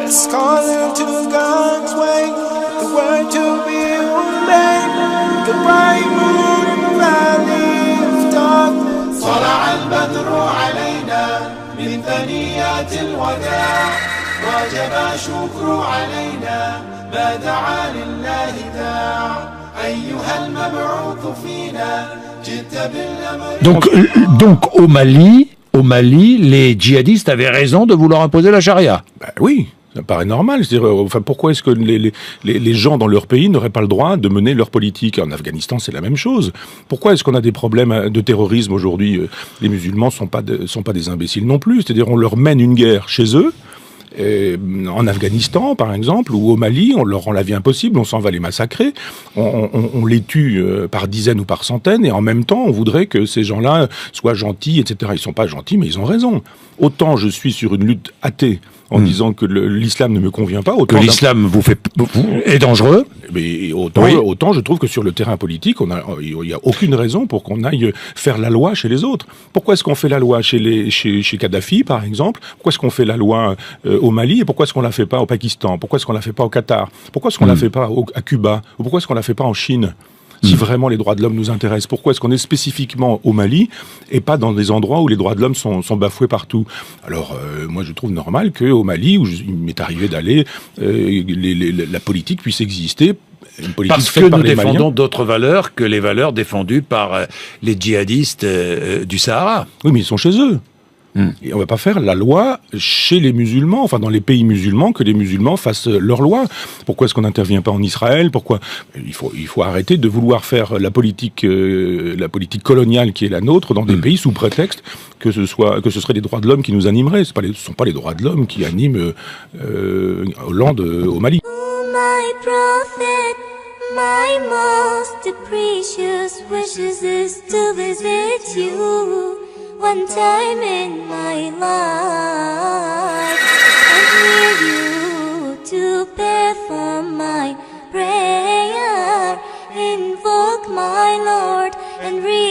Let's call into God's way, the word to be obeyed. The bright moon in the valley of darkness. طلع البدر علينا من ثنيات الوداع وجب شكر علينا ما دعا لله داع أيها المبعوث فينا جئت بالأمر. Donc au Mali, les djihadistes avaient raison de vouloir imposer la charia. Ben oui, ça paraît normal. Enfin, pourquoi est-ce que les gens dans leur pays n'auraient pas le droit de mener leur politique? En Afghanistan, c'est la même chose. Pourquoi est-ce qu'on a des problèmes de terrorisme aujourd'hui? Les musulmans sont pas des imbéciles non plus. C'est-à-dire, on leur mène une guerre chez eux. En Afghanistan, par exemple, ou au Mali, on leur rend la vie impossible, on s'en va les massacrer, on les tue par dizaines ou par centaines, et en même temps, on voudrait que ces gens-là soient gentils, etc. Ils sont pas gentils, mais ils ont raison. Autant je suis sur une lutte athée, en disant que l'islam ne me convient pas, autant que l'islam est dangereux. Mais autant je trouve que sur le terrain politique, il n'y a aucune raison pour qu'on aille faire la loi chez les autres. Pourquoi est-ce qu'on fait la loi chez Kadhafi, par exemple? Pourquoi est-ce qu'on fait la loi au Mali? Et pourquoi est-ce qu'on la fait pas au Pakistan? Pourquoi est-ce qu'on la fait pas au Qatar? Pourquoi est-ce qu'on la fait pas à Cuba? Ou pourquoi est-ce qu'on la fait pas en Chine? Si vraiment les droits de l'homme nous intéressent, pourquoi est-ce qu'on est spécifiquement au Mali et pas dans des endroits où les droits de l'homme sont bafoués partout? Alors, moi, je trouve normal qu'au Mali, où il m'est arrivé d'aller, la politique puisse exister. Une politique parce que nous défendons d'autres valeurs que les valeurs défendues par les djihadistes du Sahara. Oui, mais ils sont chez eux. Et on va pas faire la loi chez les musulmans, enfin dans les pays musulmans, que les musulmans fassent leur loi. Pourquoi est-ce qu'on n'intervient pas en Israël? Pourquoi il faut arrêter de vouloir faire la politique coloniale qui est la nôtre dans des pays sous prétexte que ce serait les droits de l'homme qui nous animeraient. Ce sont pas les droits de l'homme qui animent Hollande au Mali. My prophet, my most precious wishes is to visit you one time in my life and hear you to perform my prayer, invoke my Lord and read